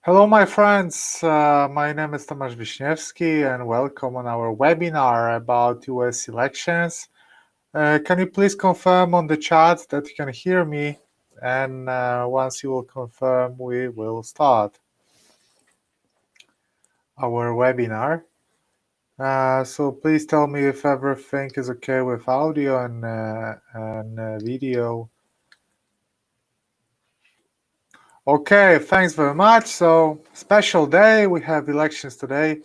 Hello, my friends. My name is Tomasz Wiśniewski, and welcome on our webinar about US elections. Can you please confirm on the chat that you can hear me? And once you will confirm, we will start our webinar. So please tell me if everything is okay with audio and video. Okay, thanks very much. So special day. We have elections today.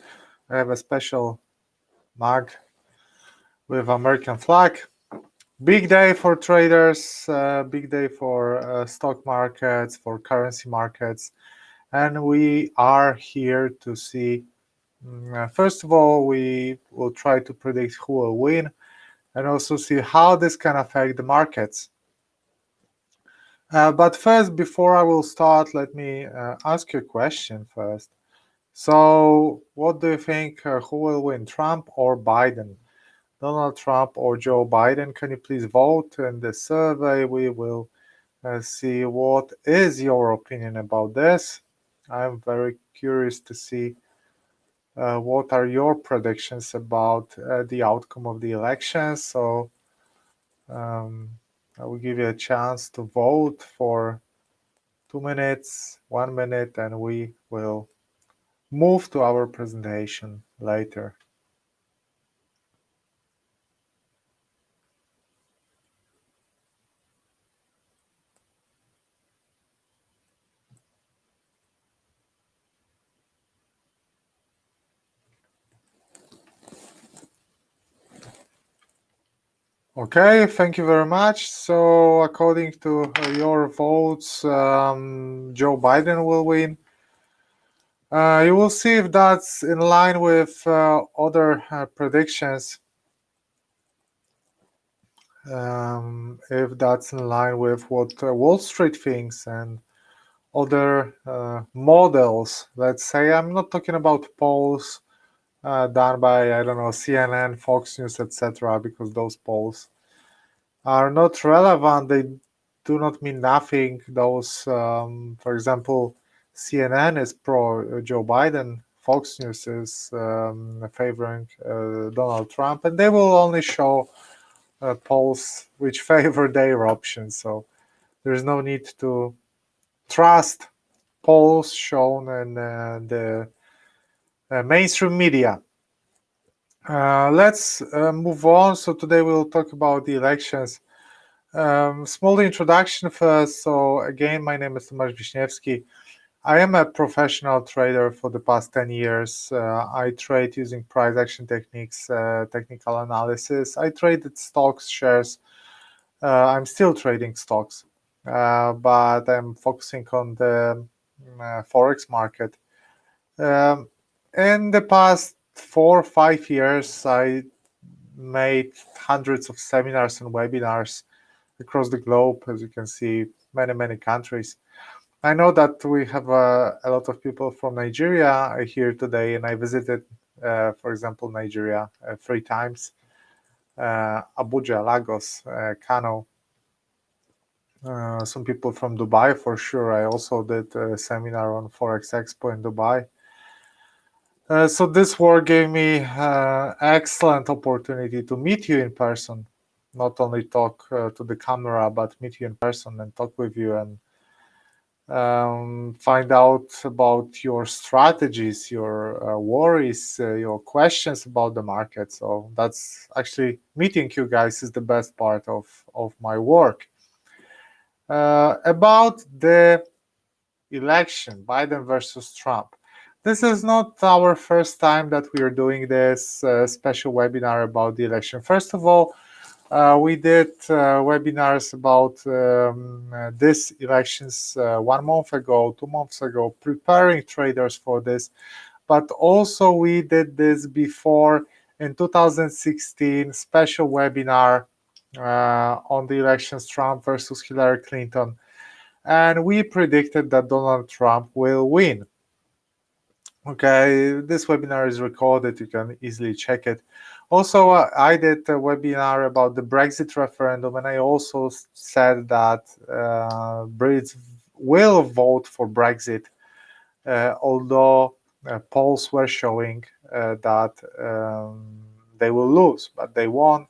I have a special mug with American flag. Big day for traders, big day for stock markets, for currency markets. And we are here to see, first of all, we will try to predict who will win and also see how this can affect the markets. But first, before I will start, let me ask you a question first. So what do you think, who will win, Trump or Biden? Donald Trump or Joe Biden? Can you please vote in the survey? We will see what is your opinion about this. I'm very curious to see what are your predictions about the outcome of the election. So I will give you a chance to vote for 2 minutes, 1 minute, and we will move to our presentation later. Okay, thank you very much. So according to your votes, Joe Biden will win. You will see if that's in line with other predictions. If that's in line with what Wall Street thinks and other models. Let's say, I'm not talking about polls done by, I don't know, CNN, Fox News, etc., because those polls are not relevant. They do not mean nothing. Those, for example, CNN is pro Joe Biden, Fox News is favoring Donald Trump, and they will only show polls which favor their options. So there's no need to trust polls shown in the mainstream media. Let's move on. So today we'll talk about the elections. Small introduction first. So again, my name is Tomasz Wiśniewski. I am a professional trader for the past 10 years. I trade using price action techniques, technical analysis. I traded stocks, shares. I'm still trading stocks, but I'm focusing on the Forex market. In the past 4 or 5 years, I made hundreds of seminars and webinars across the globe, as you can see, many countries. I know that we have a lot of people from Nigeria here today, and I visited, for example, Nigeria 3 times, Abuja, Lagos, Kano. Some people from Dubai, for sure. I also did a seminar on Forex Expo in Dubai. So this work gave me excellent opportunity to meet you in person, not only talk to the camera, but meet you in person and talk with you and find out about your strategies, your worries, your questions about the market. So that's actually, meeting you guys is the best part of my work. About the election, Biden versus Trump. This is not our first time that we are doing this special webinar about the election. First of all, we did webinars about this elections 1 month ago, 2 months ago, preparing traders for this. But also we did this before in 2016, special webinar on the elections, Trump versus Hillary Clinton. And we predicted that Donald Trump will win. Okay, this webinar is recorded. You can easily check it. Also, I did a webinar about the Brexit referendum, and I also said that Brits will vote for Brexit. although polls were showing that they will lose, but they won,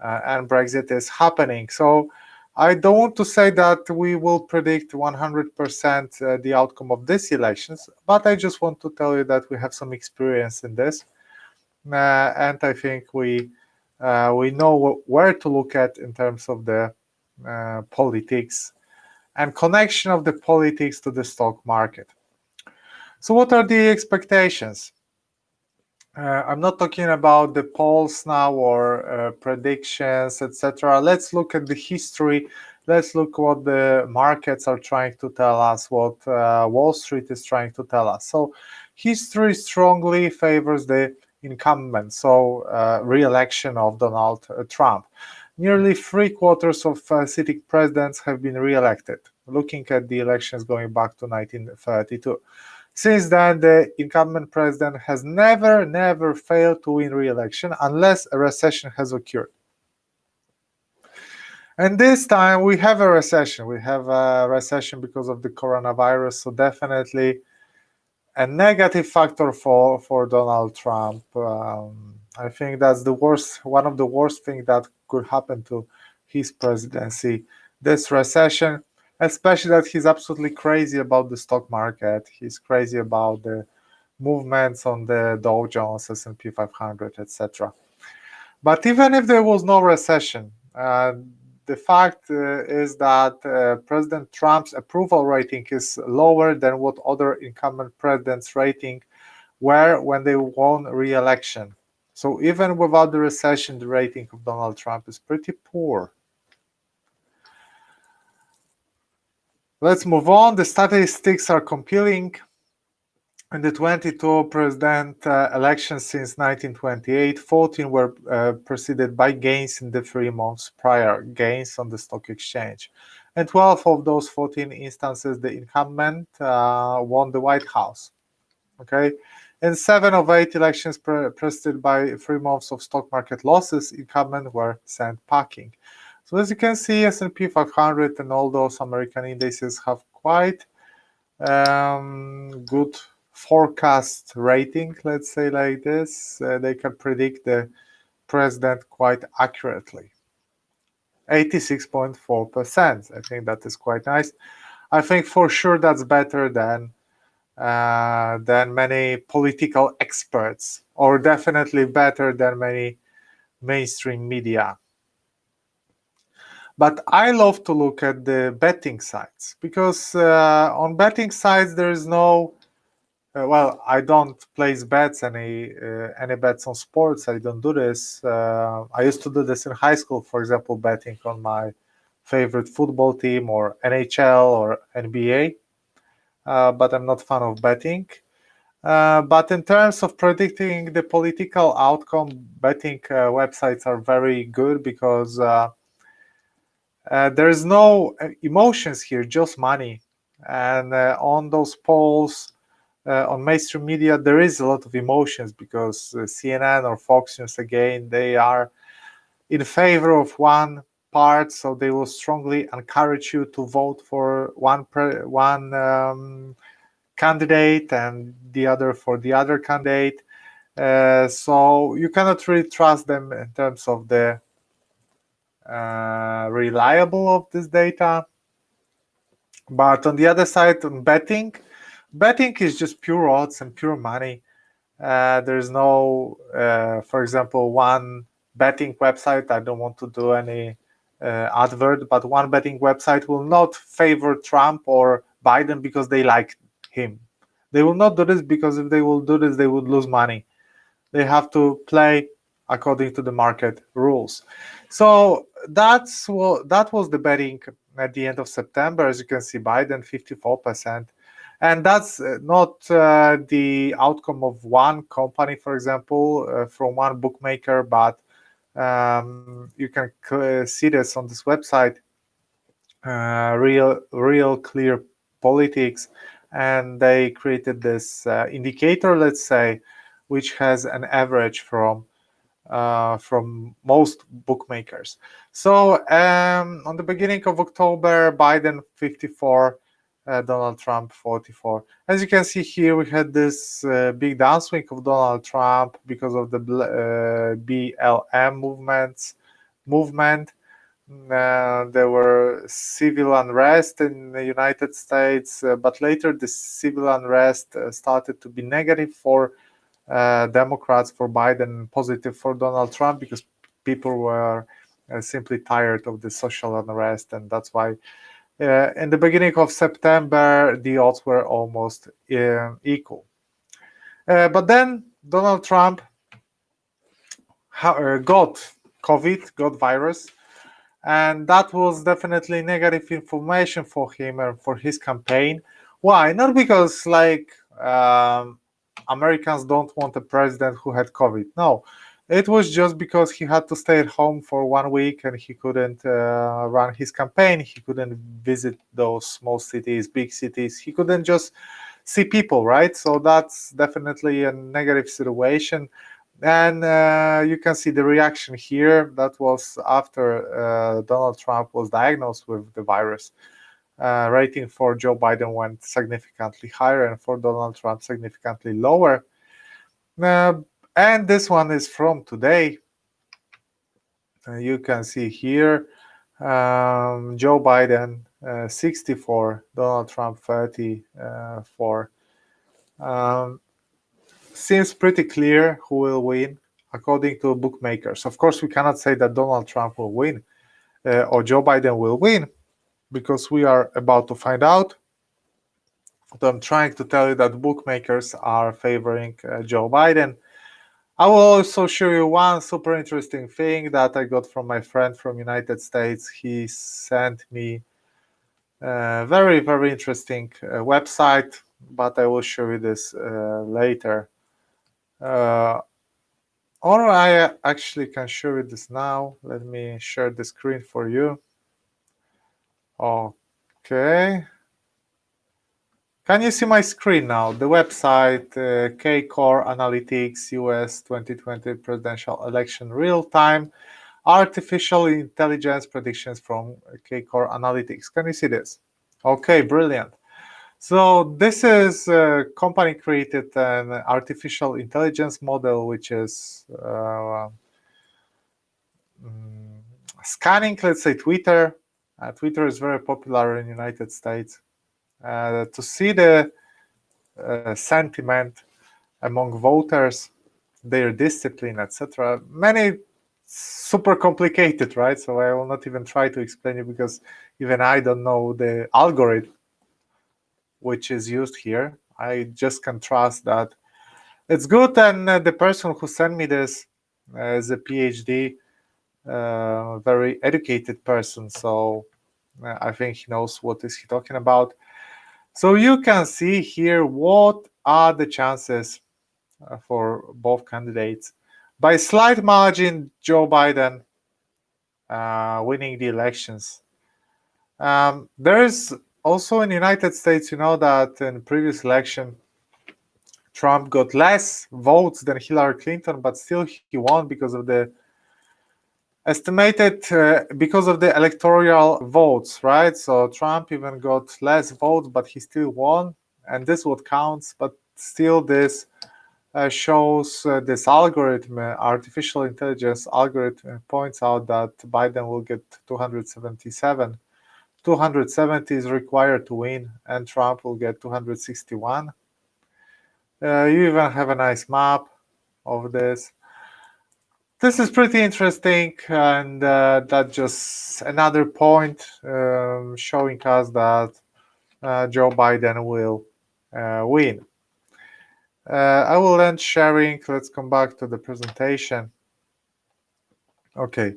and Brexit is happening. So I don't want to say that we will predict 100% the outcome of these elections, but I just want to tell you that we have some experience in this, and I think we know where to look at in terms of the politics and connection of the politics to the stock market. So what are the expectations? I'm not talking about the polls now or predictions, etc. Let's look at the history. Let's look what the markets are trying to tell us, what Wall Street is trying to tell us. So history strongly favors the incumbent, so re-election of Donald Trump. Nearly 3/4 of sitting presidents have been re-elected, looking at the elections going back to 1932. Since then, the incumbent president has never failed to win re-election unless a recession has occurred. And this time we have a recession. We have a recession because of the coronavirus, so definitely a negative factor for Donald Trump. I think that's the worst, one of the worst things that could happen to his presidency, this recession. Especially that he's absolutely crazy about the stock market. He's crazy about the movements on the Dow Jones, S&P 500, etc. But even if there was no recession, the fact is that President Trump's approval rating is lower than what other incumbent presidents' rating were when they won re-election. So even without the recession, the rating of Donald Trump is pretty poor. Let's move on. The statistics are compelling. In the 22 president elections since 1928, 14 were preceded by gains in the 3 months prior, gains on the stock exchange. And 12 of those 14 instances, the incumbent won the White House. Okay, in 7 of 8 elections preceded by 3 months of stock market losses, incumbents were sent packing. So as you can see, S&P 500 and all those American indices have quite good forecast rating, let's say like this. They can predict the president quite accurately. 86.4%. I think that is quite nice. I think for sure that's better than many political experts, or definitely better than many mainstream media. But I love to look at the betting sites, because on betting sites there is no well, I don't place bets, any bets on sports. I don't do this. I used to do this in high school, for example, betting on my favorite football team or NHL or NBA. But I'm not a fan of betting. But in terms of predicting the political outcome, betting websites are very good, because there is no emotions here, just money. And on those polls, on mainstream media, there is a lot of emotions, because CNN or Fox News, again, they are in favor of one part, so they will strongly encourage you to vote for one candidate and the other for the other candidate. So you cannot really trust them in terms of the reliable of this data. But on the other side, on betting is just pure odds and pure money. There's no, for example, one betting website, I don't want to do any advert, but one betting website will not favor Trump or Biden because they like him. They will not do this, because if they will do this, they would lose money. They have to play according to the market rules. So that was the betting at the end of September. As you can see, Biden 54%. And that's not the outcome of one company, for example, from one bookmaker, but you can see this on this website, Real Clear Politics, and they created this indicator, let's say, which has an average from most bookmakers. So on the beginning of October, Biden 54, Donald Trump 44. As you can see here, we had this big downswing of Donald Trump because of the BLM movement. There were civil unrest in the United States, but later the civil unrest started to be negative for Democrats, for Biden, positive for Donald Trump, because people were simply tired of the social unrest, and that's why in the beginning of September the odds were almost equal. But then Donald Trump got COVID, got virus, and that was definitely negative information for him and for his campaign. Why? Not because Americans don't want a president who had COVID. No, it was just because he had to stay at home for 1 week and he couldn't run his campaign. He couldn't visit those small cities, big cities. He couldn't just see people, right? So that's definitely a negative situation. And you can see the reaction here. That was after Donald Trump was diagnosed with the virus. Rating for Joe Biden went significantly higher and for Donald Trump significantly lower. And this one is from today. You can see here Joe Biden 64, Donald Trump 34. Seems pretty clear who will win according to bookmakers. Of course, we cannot say that Donald Trump will win or Joe Biden will win, because we are about to find out. But I'm trying to tell you that bookmakers are favoring Joe Biden. I will also show you one super interesting thing that I got from my friend from United States. He sent me a very, very interesting website, but I will show you this later. Or I actually can show you this now. Let me share the screen for you. Okay. Can you see my screen now? The website, KCore Analytics, US 2020 presidential election real-time artificial intelligence predictions from KCore Analytics. Can you see this? Okay, brilliant. So this is a company created an artificial intelligence model, which is scanning, let's say, Twitter. Twitter is very popular in the United States. To see the sentiment among voters, their discipline, etc. Many super complicated, right? So I will not even try to explain it, because even I don't know the algorithm which is used here. I just can trust that it's good, and the person who sent me this is a PhD, very educated person, so I think he knows what is he talking about. So you can see here what are the chances for both candidates. By slight margin, Joe Biden winning the elections. There is also in the United States, you know that in the previous election, Trump got less votes than Hillary Clinton, but still he won because of the estimated, because of the electoral votes, right? So Trump even got less votes, but he still won, and this what counts. But still, this shows this algorithm, artificial intelligence algorithm, points out that Biden will get 277. 270 is required to win, and Trump will get 261. You even have a nice map of this. This is pretty interesting, and that's just another point showing us that Joe Biden will win. I will end sharing. Let's come back to the presentation. Okay.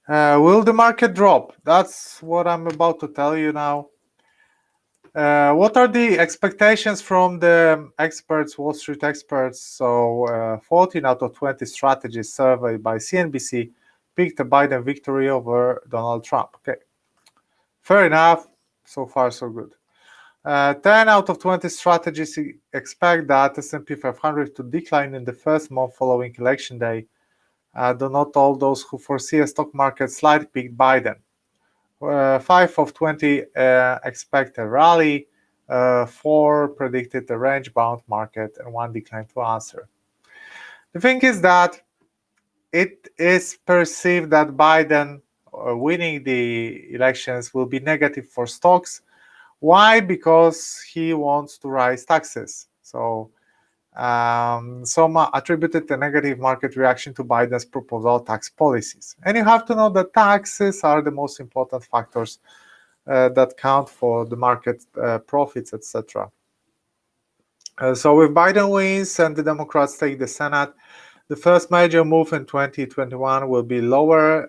Will the market drop? That's what I'm about to tell you now. What are the expectations from the experts, Wall Street experts? So 14 out of 20 strategies surveyed by CNBC picked a Biden victory over Donald Trump. Okay, fair enough. So far, so good. 10 out of 20 strategies expect that S&P 500 to decline in the first month following election day. Do not all those who foresee a stock market slide pick Biden. 5 of 20 expect a rally, 4 predicted a range-bound market, and 1 declined to answer. The thing is that it is perceived that Biden winning the elections will be negative for stocks. Why? Because he wants to raise taxes. So some attributed the negative market reaction to Biden's proposal tax policies. And you have to know that taxes are the most important factors that count for the market profits, etc. So if Biden wins and the Democrats take the Senate, the first major move in 2021 will be lower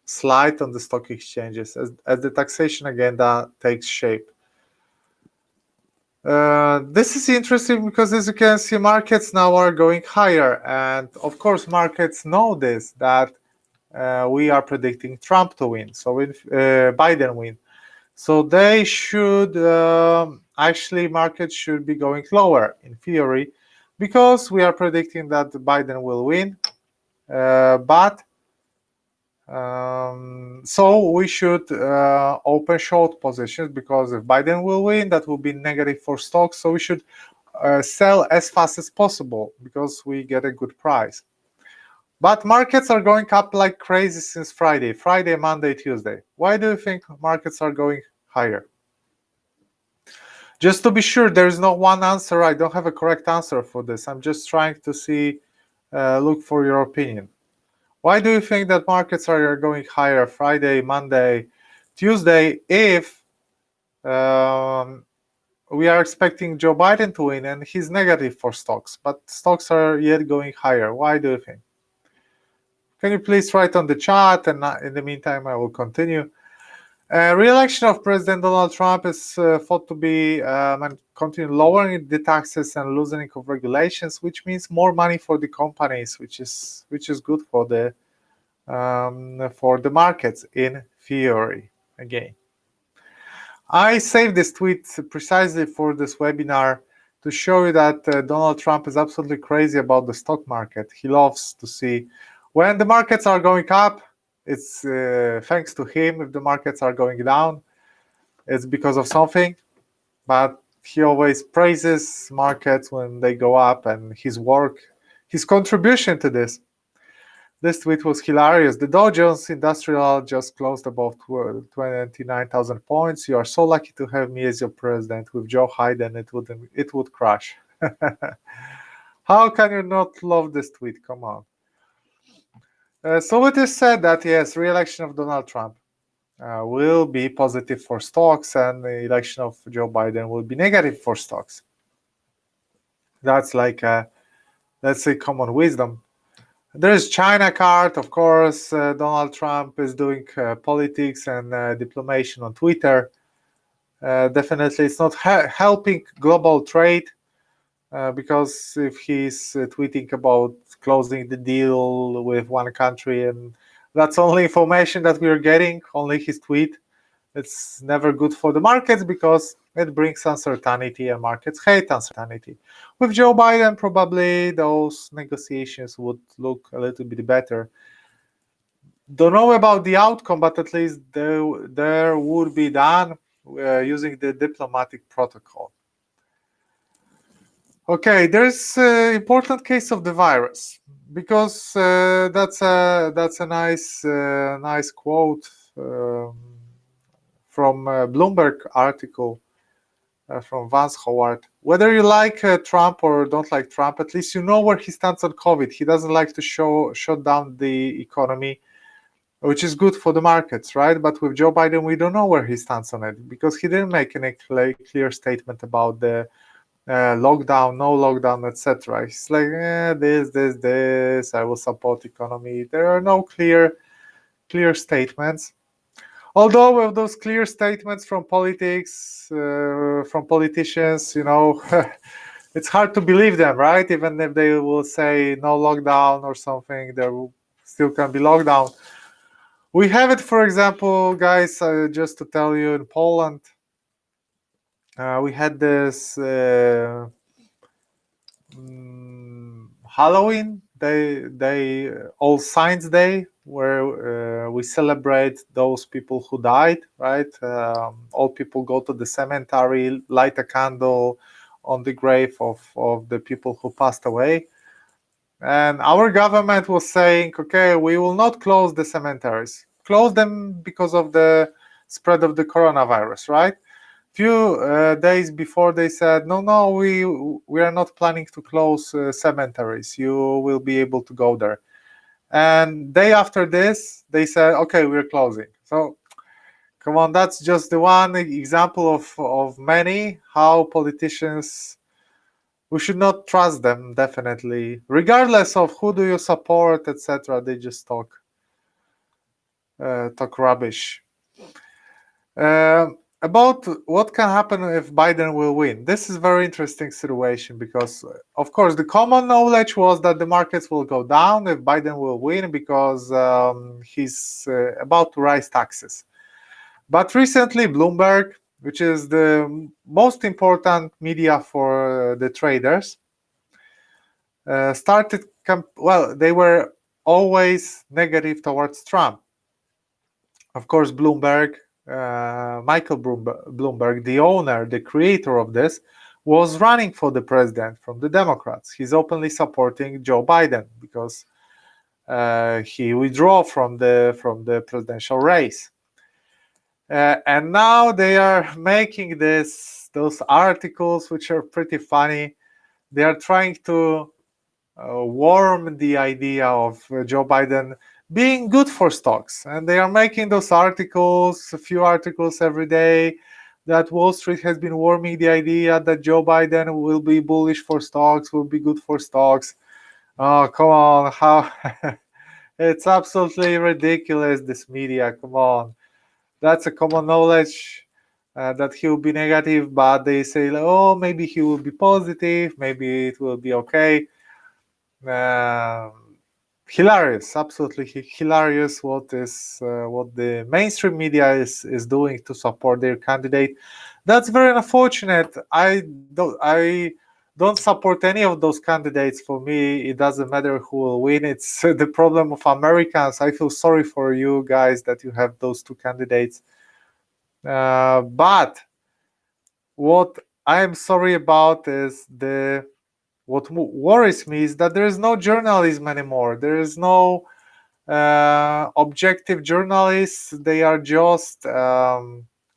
slide on the stock exchanges as the taxation agenda takes shape. This is interesting because, as you can see, markets now are going higher, and of course markets know this, that we are predicting Trump to win, so if Biden win, so they should actually markets should be going lower in theory, because we are predicting that Biden will win, but so we should open short positions, because if Biden will win, that will be negative for stocks. So we should sell as fast as possible because we get a good price. But markets are going up like crazy since Friday, Monday, Tuesday. Why do you think markets are going higher? Just to be sure, there is no one answer. I don't have a correct answer for this. I'm just trying to see, look for your opinion. Why do you think that markets are going higher Friday, Monday, Tuesday, if we are expecting Joe Biden to win and he's negative for stocks, but stocks are yet going higher? Why do you think? Can you please write on the chat, and in the meantime I will continue. Re-election of President Donald Trump is thought to be continue lowering the taxes and loosening of regulations, which means more money for the companies, which is good for the markets in theory. Again, I saved this tweet precisely for this webinar to show you that Donald Trump is absolutely crazy about the stock market. He loves to see when the markets are going up, it's thanks to him. If the markets are going down, it's because of something. But he always praises markets when they go up, and his work, his contribution to this. This tweet was hilarious. The Dow Jones Industrial just closed above 29,000 points. You are so lucky to have me as your president. With Joe Biden, it would crash. How can you not love this tweet? Come on. So it is said that, yes, re-election of Donald Trump will be positive for stocks, and the election of Joe Biden will be negative for stocks. That's like, let's say, common wisdom. There is China card, of course. Donald Trump is doing politics and diplomacy on Twitter. Definitely, it's not helping global trade. Because if he's tweeting about closing the deal with one country, and that's only information that we are getting, only his tweet, it's never good for the markets because it brings uncertainty, and markets hate uncertainty. With Joe Biden, probably those negotiations would look a little bit better. Don't know about the outcome, but at least there would be done using the diplomatic protocol. Okay, there's an important case of the virus, because that's a nice quote from a Bloomberg article from Vance Howard. Whether you like Trump or don't like Trump, at least you know where he stands on COVID. He doesn't like to shut down the economy, which is good for the markets, right? But with Joe Biden, we don't know where he stands on it, because he didn't make any clear statement about the lockdown, no lockdown, etc. It's like this. I will support economy. There are no clear statements. Although with those clear statements from politics, from politicians, it's hard to believe them, right? Even if they will say no lockdown or something, there still can be lockdown. We have it, for example, guys, just to tell you, in Poland. We had this Halloween day, All Saints Day, where we celebrate those people who died, right? All people go to the cemetery, light a candle on the grave of the people who passed away. And our government was saying, okay, we will not close the cemeteries. Close them because of the spread of the coronavirus, right? Few days before they said, no, we are not planning to close cemeteries. You will be able to go there. And day after this, they said, okay, we're closing. So come on, that's just the one example of many how politicians, we should not trust them, definitely, regardless of who do you support, etc. They just talk rubbish. About what can happen if Biden will win. This is a very interesting situation because, of course, the common knowledge was that the markets will go down if Biden will win because he's about to raise taxes. But recently, Bloomberg, which is the most important media for the traders, started, they were always negative towards Trump. Of course, Bloomberg, Michael Bloomberg, the owner, the creator of this, was running for the president from the Democrats. He's openly supporting Joe Biden because he withdrew from the presidential race. And now they are making those articles, which are pretty funny. They are trying to warm the idea of Joe Biden being good for stocks, and they are making those articles, a few articles every day, that Wall Street has been warming the idea that Joe Biden will be bullish for stocks, will be good for stocks. Oh, come on, how it's absolutely ridiculous, this media. Come on, that's a common knowledge that he will be negative, but they say, oh, maybe he will be positive, maybe it will be okay. Hilarious, absolutely hilarious what the mainstream media is doing to support their candidate. That's very unfortunate. I don't support any of those candidates. For me, it doesn't matter who will win. It's the problem of Americans. I feel sorry for you guys that you have those two candidates. But what I am sorry about is what worries me is that there is no journalism anymore. There is no objective journalists. They are just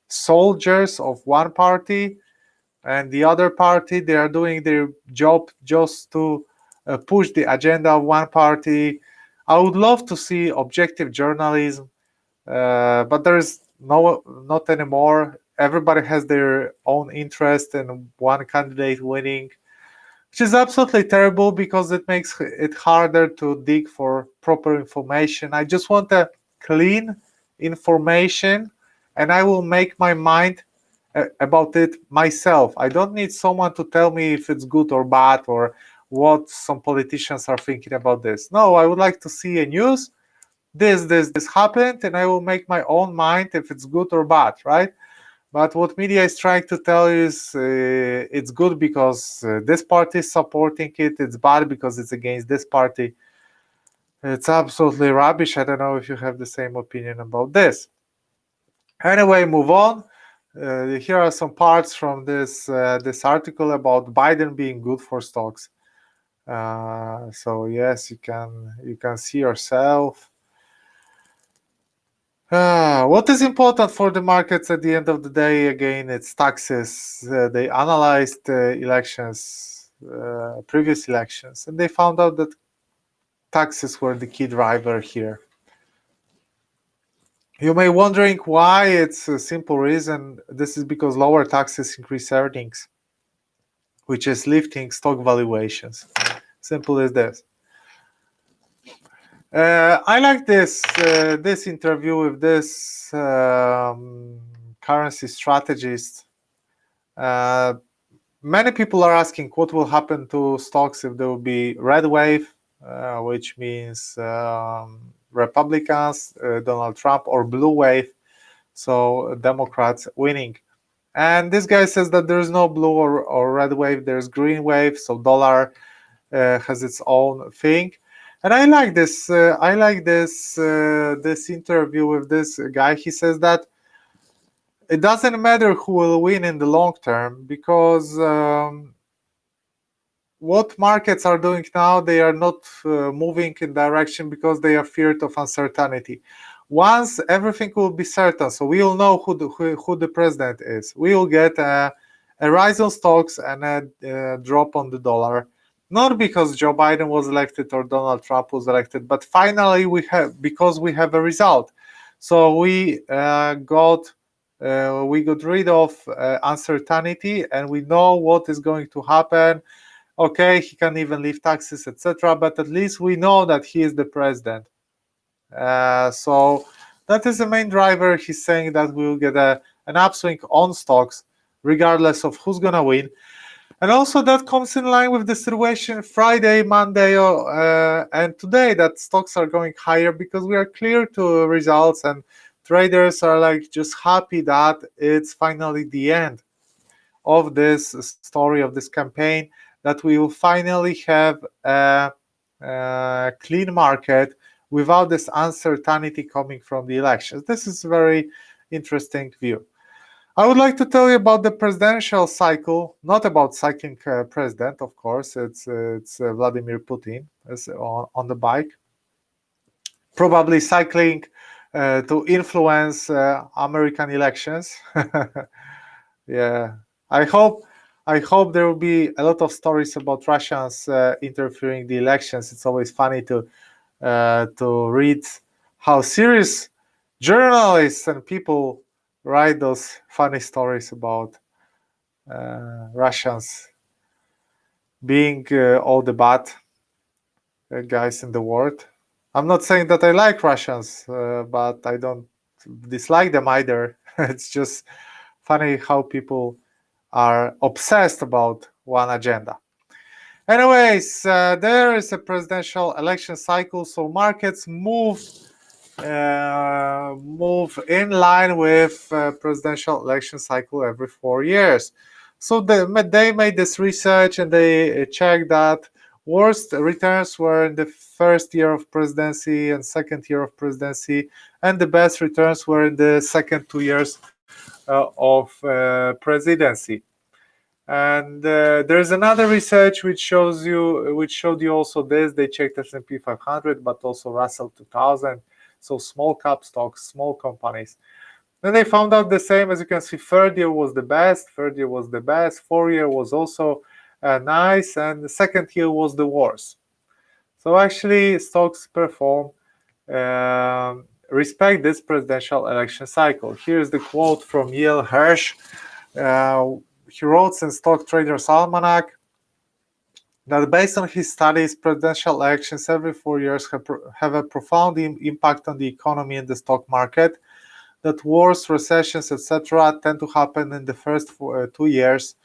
soldiers of one party, and the other party, they are doing their job just to push the agenda of one party. I would love to see objective journalism, but there is not anymore. Everybody has their own interest in one candidate winning, which is absolutely terrible because it makes it harder to dig for proper information. I just want a clean information, and I will make my mind about it myself. I don't need someone to tell me if it's good or bad or what some politicians are thinking about this. No, I would like to see a news. This happened, and I will make my own mind if it's good or bad, right? But what media is trying to tell you is it's good because this party is supporting it. It's bad because it's against this party. It's absolutely rubbish. I don't know if you have the same opinion about this. Anyway, move on. Here are some parts from this article about Biden being good for stocks. So yes, you can see yourself. What is important for the markets at the end of the day? Again, it's taxes. They analyzed elections, previous elections, and they found out that taxes were the key driver here. You may be wondering why. It's a simple reason. This is because lower taxes increase earnings, which is lifting stock valuations. Simple as this. I like this interview with this currency strategist. Many people are asking what will happen to stocks if there will be red wave, which means Republicans, Donald Trump, or blue wave, so Democrats winning. And this guy says that there's no blue or red wave, there's green wave, so dollar has its own thing. And I like this. This interview with this guy. He says that it doesn't matter who will win in the long term because what markets are doing now, they are not moving in direction because they are feared of uncertainty. Once everything will be certain, so we will know who the president is, we will get a rise on stocks and a drop on the dollar. Not because Joe Biden was elected or Donald Trump was elected, but finally because we have a result. So we got rid of uncertainty, and we know what is going to happen. Okay, he can even leave taxes, etc. But at least we know that he is the president. So that is the main driver. He's saying that we will get an upswing on stocks, regardless of who's gonna win. And also that comes in line with the situation Friday, Monday, and today, that stocks are going higher because we are clear to results, and traders are like just happy that it's finally the end of this story, of this campaign, that we will finally have a clean market without this uncertainty coming from the elections. This is a very interesting view. I would like to tell you about the presidential cycle, not about cycling president, of course. It's Vladimir Putin is on the bike, probably cycling to influence American elections. Yeah, I hope there will be a lot of stories about Russians interfering the elections. It's always funny to read how serious journalists and people write those funny stories about Russians being all the bad guys in the world. I'm not saying that I like Russians, but I don't dislike them either. It's just funny how people are obsessed about one agenda. Anyways, there is a presidential election cycle, so markets move in line with presidential election cycle every 4 years. So they made this research, and they checked that worst returns were in the first year of presidency and second year of presidency, and the best returns were in the second 2 years of presidency. And there's another research which showed you also this. They checked S&P 500, but also Russell 2000, so small cap stocks, small companies. Then they found out the same. As you can see, third year was the best, 4-year was also nice, and the second year was the worst. So actually, stocks perform respect this presidential election cycle. Here's the quote from Yale Hirsch. He wrote in Stock Traders Almanac that based on his studies, presidential elections every 4 years have a profound impact on the economy and the stock market, that wars, recessions, etc. tend to happen in the first 2 years.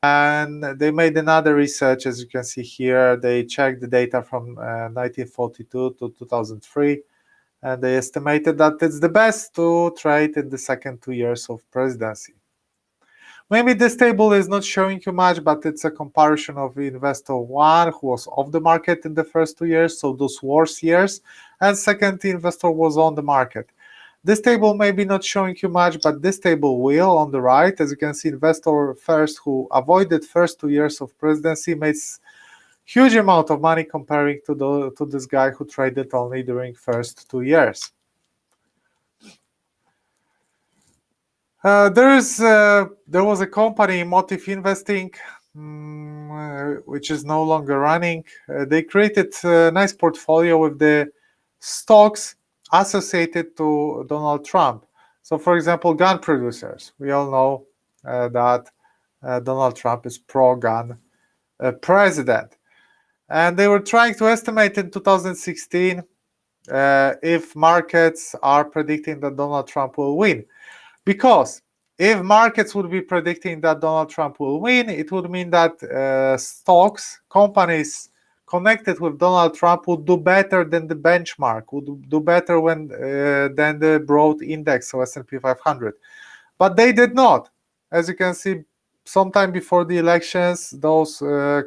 And they made another research, as you can see here. They checked the data from 1942 to 2003, and they estimated that it's the best to trade in the second 2 years of presidency. Maybe this table is not showing you much, but it's a comparison of investor 1, who was off the market in the first 2 years, so those worst years, and second investor was on the market. This table may be not showing you much, but this table will on the right. As you can see, investor first, who avoided first 2 years of presidency, made huge amount of money comparing to this guy who traded only during first 2 years. There was a company, Motif Investing, which is no longer running. They created a nice portfolio with the stocks associated to Donald Trump. So, for example, gun producers. We all know that Donald Trump is pro-gun president. And they were trying to estimate in 2016 if markets are predicting that Donald Trump will win. Because if markets would be predicting that Donald Trump will win, it would mean that stocks, companies connected with Donald Trump would do better than the benchmark, would do better than the broad index, so S&P 500. But they did not. As you can see, sometime before the elections, those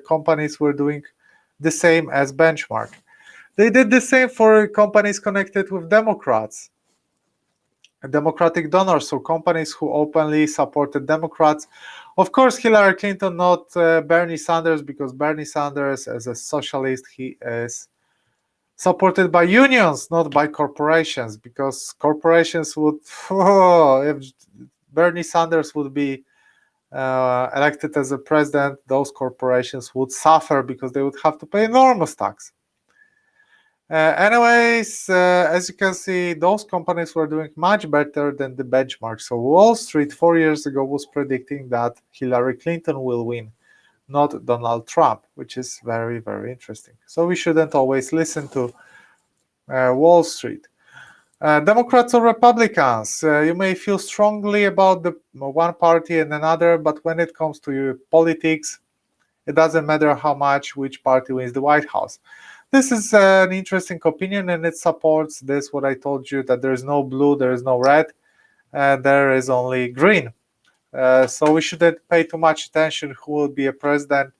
companies were doing the same as benchmark. They did the same for companies connected with Democrats, Democratic donors, so companies who openly supported Democrats. Of course, Hillary Clinton, not Bernie Sanders, because Bernie Sanders, as a socialist, he is supported by unions, not by corporations, because corporations would, if Bernie Sanders would be elected as a president, those corporations would suffer because they would have to pay enormous tax. Anyways, as you can see, those companies were doing much better than the benchmark. So Wall Street 4 years ago was predicting that Hillary Clinton will win, not Donald Trump, which is very, very interesting. So we shouldn't always listen to Wall Street. Democrats or Republicans, you may feel strongly about the one party and another, but when it comes to your politics, it doesn't matter how much which party wins the White House. This is an interesting opinion, and it supports this, what I told you, that there is no blue, there is no red, there is only green. So we shouldn't pay too much attention who will be a president.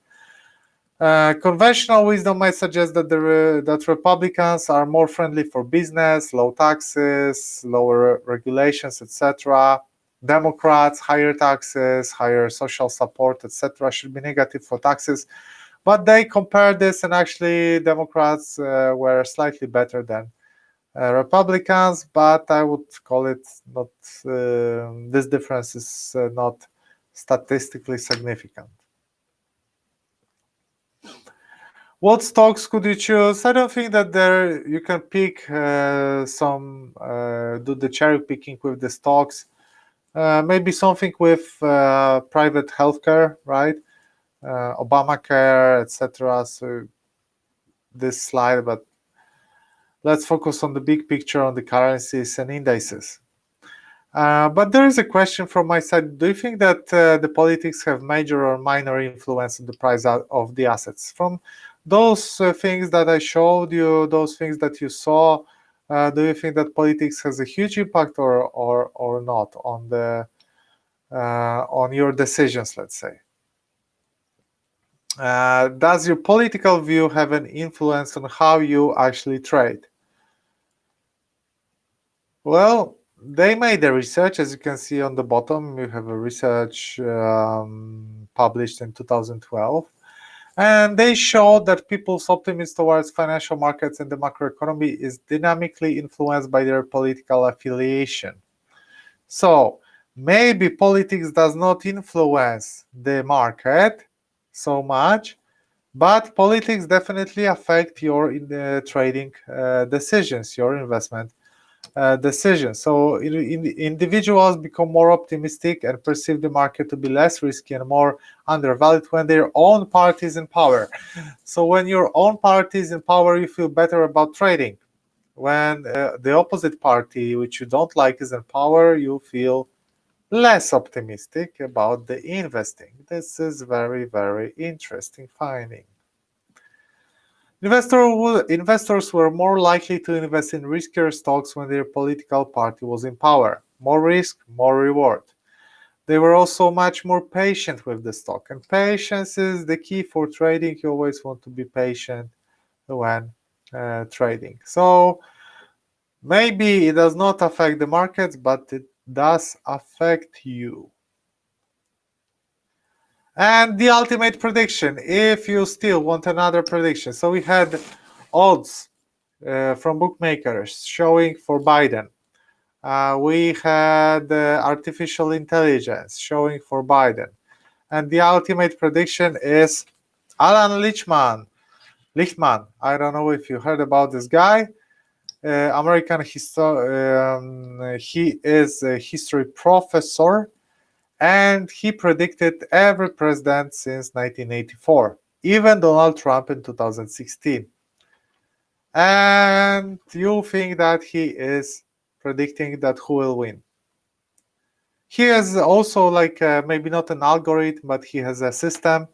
Conventional wisdom might suggest that that Republicans are more friendly for business, low taxes, lower regulations, etc. Democrats, higher taxes, higher social support, etc. should be negative for taxes. But they compared this, and actually Democrats were slightly better than Republicans, but I would call it not, this difference is not statistically significant. What stocks could you choose? I don't think that there you can pick do the cherry picking with the stocks. Maybe something with private healthcare, right? Obamacare, etc. So this slide, but let's focus on the big picture on the currencies and indices. But there is a question from my side. Do you think that the politics have major or minor influence on the price of the assets? From those things that I showed you, those things that you saw, do you think that politics has a huge impact or not on the on your decisions, let's say? Does your political view have an influence on how you actually trade? Well, they made the research, as you can see on the bottom. You have a research published in 2012, and they showed that people's optimism towards financial markets and the macroeconomy is dynamically influenced by their political affiliation. So maybe politics does not influence the market so much, but politics definitely affect your trading decisions, your investment decisions. So individuals become more optimistic and perceive the market to be less risky and more undervalued when their own party is in power. So when your own party is in power, you feel better about trading. When the opposite party, which you don't like, is in power, you feel less optimistic about the investing. This is very, very interesting finding. Investors were more likely to invest in riskier stocks when their political party was in power. More risk, more reward. They were also much more patient with the stock. And patience is the key for trading. You always want to be patient when trading. So maybe it does not affect the markets, but it does affect you. And the ultimate prediction, if you still want another prediction. So we had odds from bookmakers showing for Biden. We had artificial intelligence showing for Biden. And the ultimate prediction is Alan Lichtman. I don't know if you heard about this guy. American he is a history professor, and he predicted every president since 1984, even Donald Trump in 2016. And you think that he is predicting that who will win. He has also maybe not an algorithm, but he has a system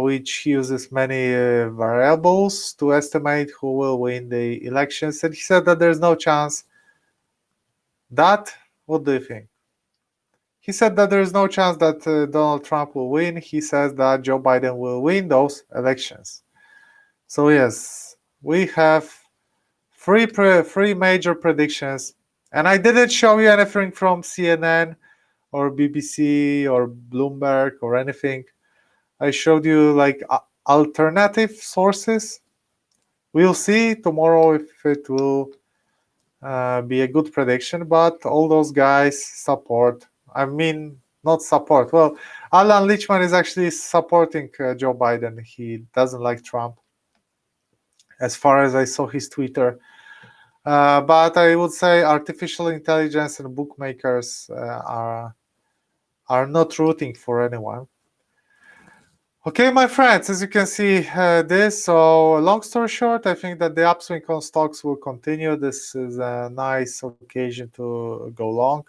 which uses many variables to estimate who will win the elections. And he said that there's no chance that, what do you think? He said that there is no chance that Donald Trump will win. He says that Joe Biden will win those elections. So yes, we have three major predictions, and I didn't show you anything from CNN or BBC or Bloomberg or anything. I showed you like alternative sources. We'll see tomorrow if it will be a good prediction, but all those guys support. I mean, not support. Well, Alan Lichman is actually supporting Joe Biden. He doesn't like Trump, as far as I saw his Twitter. But I would say artificial intelligence and bookmakers are not rooting for anyone. Okay, my friends, as you can see this, so long story short, I think that the upswing on stocks will continue. This is a nice occasion to go long.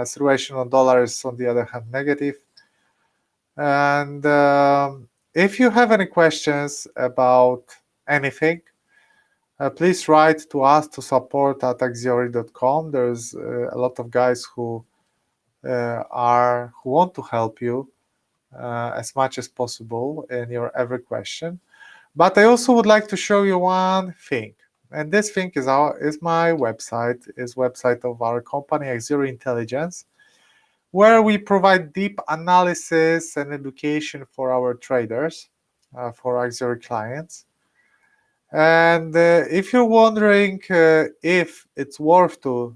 Situation on dollar is on the other hand negative. And if you have any questions about anything, please write to us to support@axiori.com. There's a lot of guys who want to help you as much as possible in your every question. But I also would like to show you one thing, and this thing is my website, is website of our company Axiori Intelligence, where we provide deep analysis and education for our traders, for Axiori clients. And if you're wondering if it's worth to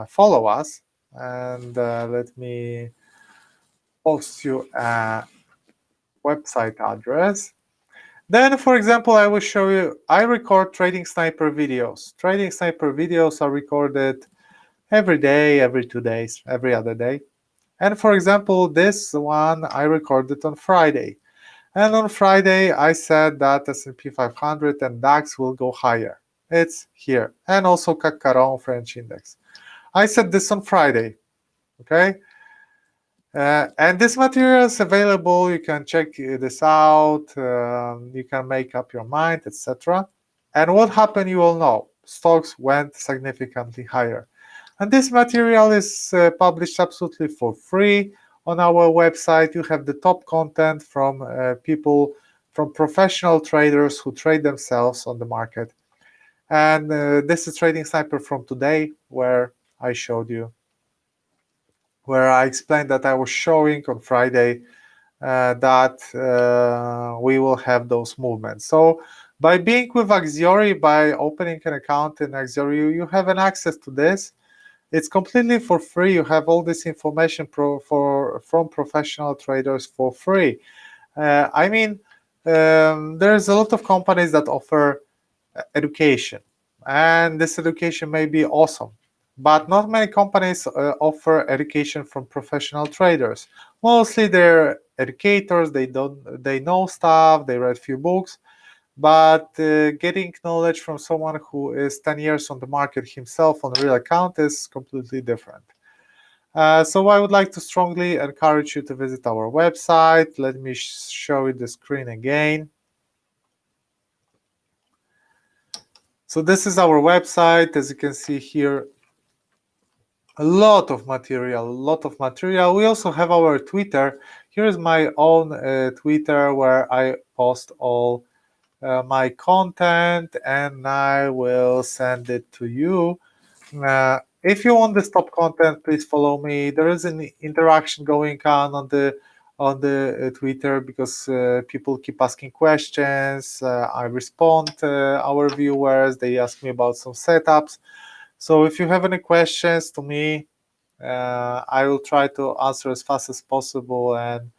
follow us, and let me post you a website address. Then, for example, I will show you, I record Trading Sniper videos. Trading Sniper videos are recorded every day, every 2 days, every other day. And for example, this one I recorded on Friday. And on Friday, I said that S&P 500 and DAX will go higher. It's here. And also CAC 40 French index. I said this on Friday, okay? And this material is available. You can check this out. You can make up your mind, etc. And what happened, you all know. Stocks went significantly higher. And this material is published absolutely for free on our website. You have the top content from people, from professional traders who trade themselves on the market. And this is Trading Sniper from today, where I showed you, where I explained that I was showing on Friday that we will have those movements. So by being with Axiori, by opening an account in Axiori, you have an access to this. It's completely for free. You have all this information from professional traders for free. I mean, there's a lot of companies that offer education, and this education may be awesome, but not many companies offer education from professional traders. Mostly they're educators. They know stuff. They read few books. But getting knowledge from someone who is 10 years on the market himself on a real account is completely different. So I would like to strongly encourage you to visit our website. Let me show you the screen again. So this is our website. As you can see here, a lot of material. We also have our Twitter. Here is my own Twitter, where I post all my content, and I will send it to you. If you want this top content, please follow me. There is an interaction going on the Twitter, because people keep asking questions. I respond to our viewers. They ask me about some setups. So if you have any questions to me, I will try to answer as fast as possible, and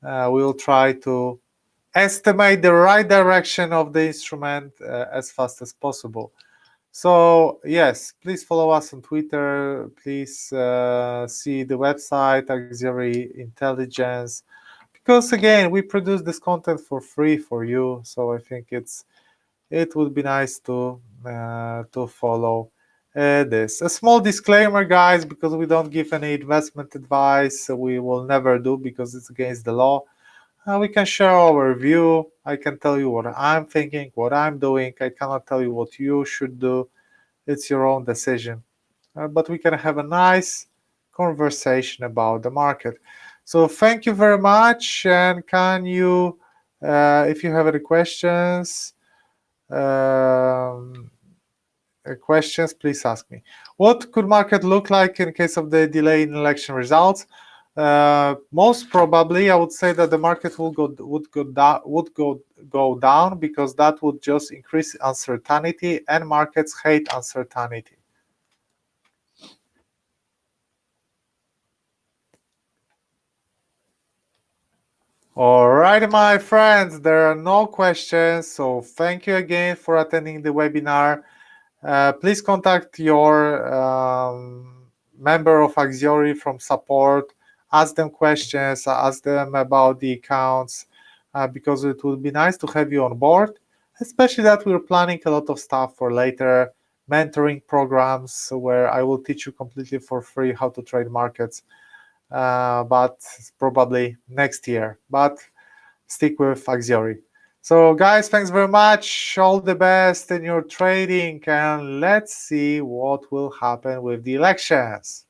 we will try to estimate the right direction of the instrument as fast as possible. So yes, please follow us on Twitter. Please see the website Axiori Intelligence, because again, we produce this content for free for you. So I think it would be nice to follow this. A small disclaimer, guys, because we don't give any investment advice. We will never do, because it's against the law. We can share our view. I can tell you what I'm thinking, what I'm doing. I cannot tell you what you should do. It's your own decision. But we can have a nice conversation about the market. So thank you very much. And can you, if you have any questions, Questions, please ask me. What could market look like in case of the delay in election results? Most probably, I would say that the market would go down because that would just increase uncertainty, and markets hate uncertainty. All right, my friends, there are no questions, so thank you again for attending the webinar. Please contact your member of Axiori from support, ask them questions, ask them about the accounts, because it would be nice to have you on board, especially that we're planning a lot of stuff for later, mentoring programs where I will teach you completely for free how to trade markets, but probably next year. But stick with Axiori. So guys, thanks very much. All the best in your trading, and let's see what will happen with the elections.